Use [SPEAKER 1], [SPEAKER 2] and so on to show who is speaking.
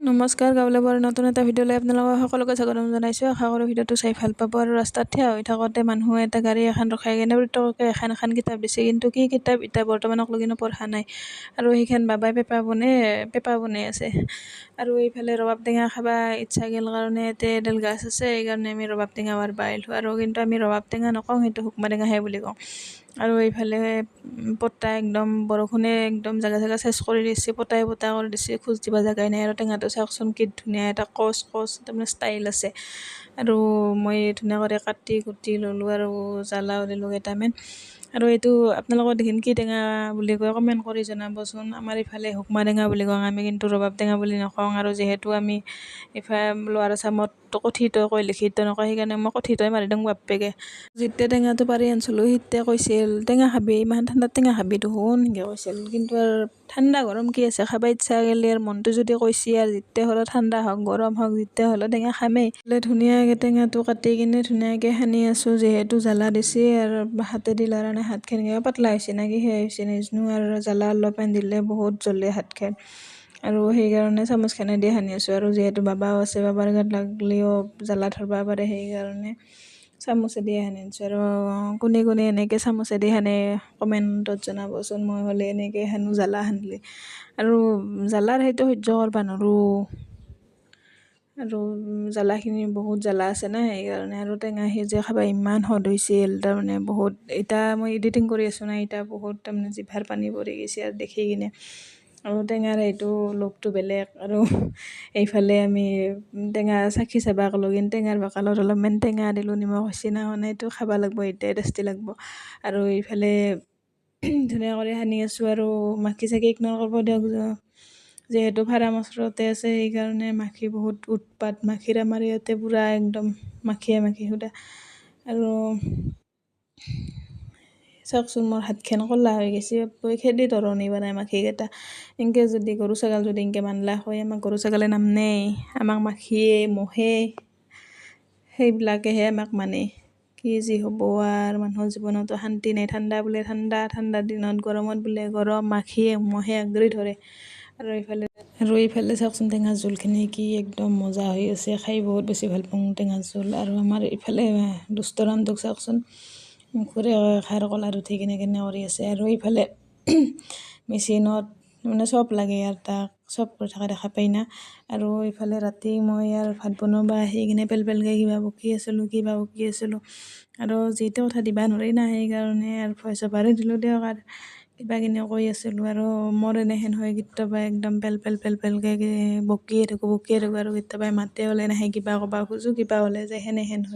[SPEAKER 1] নমস্কাৰ, গাঁৱলৈ বৰ নতুন এটা ভিডিঅ'লৈ আপোনালোকক সকলোকে স্বাগতম জনাইছোঁ। আশা কৰোঁ ভিডিঅ'টো চাই ভাল পাব। আৰু ৰাস্তাত থিয় হৈ থাকোঁতে মানুহে এটা গাড়ী এখন ৰখাই কিনে পৃথককৈ এখন কিতাপ দিছে, কিন্তু কি কিতাপ এতিয়া বৰ্তমানক লগিন পঢ়া নাই। আৰু সেইখন বাবাই পেপা বনাই আছে। আৰু এইফালে ৰবাব টেঙা খাব ইচ্ছা গ'ল কাৰণে ইয়াতে এডাল গাছ আছে, সেইকাৰণে আমি ৰবাব টেঙা পাৰিব আহিলোঁ। আৰু কিন্তু আমি ৰবাব টেঙা নকওঁ, সেইটো শুকমা টেঙাহে বুলি কওঁ। আৰু এইফালে পতা একদম বৰষুণে একদম জেগা চেচ কৰি দিছে, পতা কৰি দিছে, খোজ দিব জেগাই নাই। আৰু টেঙাটো চাওকচোন কি ধুনীয়া এটা কচ তাৰমানে ষ্টাইল আছে। আৰু মই ধুনীয়াকৈ কাটি কুটি ল'লোঁ আৰু জ্বালাও দিলোঁ কেইটামান। আৰু এইটো আপোনালোকৰ দেখিন কি টেঙা বুলি কয় কমেণ্ট কৰি জনাবচোন। আমাৰ ইফালে শুকমা টেঙা বুলি কওঁ আমি, কিন্তু ৰবাব টেঙা বুলি নকওঁ। আৰু যিহেতু আমি ইফালে লোৱাৰ আচামত কথিত কয়, লিখিত নকয়, সেইকাৰণে মই কথিতই মাৰি দিওঁ বাপ্পেকে। যেতিয়া টেঙাটো পাৰি আনিছিলোঁ সিতে কৈছিল টেঙা খাবি, ইমান ঠাণ্ডাত টেঙা খাবি দেখোন সেনেকৈ কৈছিল। কিন্তু আৰু ঠাণ্ডা গৰম কি আছে, খাব ইচ্ছা গ'লে আৰু মনটো যদি কৈছে আৰু যেতিয়া হ'লেও ঠাণ্ডা হওক গৰম হওক যেতিয়া হ'লেও টেঙা খামেই। ধুনীয়াকৈ টেঙাটো কাটি কিনে ধুনীয়াকৈ সানি আছোঁ, যিহেতু জ্বালা দিছে আৰু হাতেদি লৰা নাই, হাতখন পাতলা হৈছে নাকি সেই হৈছে নাজানো। আৰু জ্বালা অলপমান দিলে বহুত জ্বলে হাতখন, আৰু সেইকাৰণে চামুচখনেদি সানি আছোঁ। আৰু যিহেতু বাবাও আছে, বাবাৰ গাত লাগলেও জ্বালা ধৰিব পাৰে, সেইকাৰণে চামুচেদি সানি আনিছোঁ। আৰু কোনে কোনে এনেকৈ চামুচেদি সানে কমেণ্টত জনাবচোন। মই হ'লে এনেকৈ সানো জ্বালা সানিলে, আৰু জ্বালাৰ সেইটো সহ্য কৰিব নোৱাৰোঁ। আৰু জ্বালাখিনি বহুত জ্বালা আছে না, সেইকাৰণে। আৰু টেঙা সিজে খাব ইমান সোৱাদ হৈছিল, তাৰমানে বহুত। এতিয়া মই এডিটিং কৰি আছোঁ না, এতিয়া বহুত তাৰমানে জিভাৰ পানী পৰি গৈছে আৰু দেখি কিনে। আৰু টেঙাৰ সেইটো লোভটো বেলেগ। আৰু এইফালে আমি টেঙা চাখি চাব ক'লোঁ, কিন্তু টেঙাৰ বাকালত অলপমান টেঙা দিলোঁ, নিমখ হৈছে না হোৱা নাই এইটো খাব লাগিব, এতিয়াই টেষ্টি লাগিব। আৰু এইফালে ধুনীয়া কৰি সানি আছোঁ। আৰু মাখি চাখি ইগনৰ কৰিব দিয়ক, যিহেতু ফাৰ্ম ওচৰতে আছে, সেইকাৰণে মাখি বহুত উৎপাত। মাখিৰ আমাৰ ইয়াতে পূৰা একদম মাখিয়ে সুদা। আৰু চাওকচোন মোৰ হাতখন ক'লা হৈ গৈছে, খেদি ধৰণি বনাই মাখিকেইটা। এনেকৈ যদি গৰু ছাগল যদি এনেকৈ মানলা হয়, আমাক গৰু ছাগলে নামনেই, আমাক মাখিয়ে মহে সেইবিলাকেহে আমাক মানে। কি যি হ'ব আৰু মানুহৰ জীৱনতো শান্তি নাই। ঠাণ্ডা বোলে ঠাণ্ডাৰ দিনত, গৰমত বোলে গৰম, মাখিয়ে মহে আগুৰি ধৰে। আৰু এইফালে চাওকচোন টেঙা জোলখিনি কি একদম মজা হৈ আছে, খাই বহুত বেছি ভাল পাওঁ টেঙা জোল। আৰু আমাৰ ইফালে দুষ্টৰামটোক চাওকচোন, মুখৰে খাৰ কলাৰ উঠি কিনে কৰি আছে। আৰু এইফালে মেচিনত মানে চব লাগে আৰু তাক চব কৰি থকা দেখা পাই না। আৰু এইফালে ৰাতি মই আৰু ভাত বনাব আহি কিনে পেলকৈ কিবা বকি আছিলোঁ। আৰু যিটো কথা দিবা নোৱাৰি না, সেইকাৰণে আৰু ভইচ অভাৰে দিলোঁ দিয়ক। আৰু কিবা কিনি কৈ আছিলোঁ, আৰু মোৰ এনেহেন হয় কেতিয়াবা একদম পেলকৈ বকিয়ে থাকোঁ। আৰু কেতিয়াবা মাতে ওলাই নাহে, কিবা ক'ব খোজোঁ, কিবা হ'লে যে সেনেহেন হয়।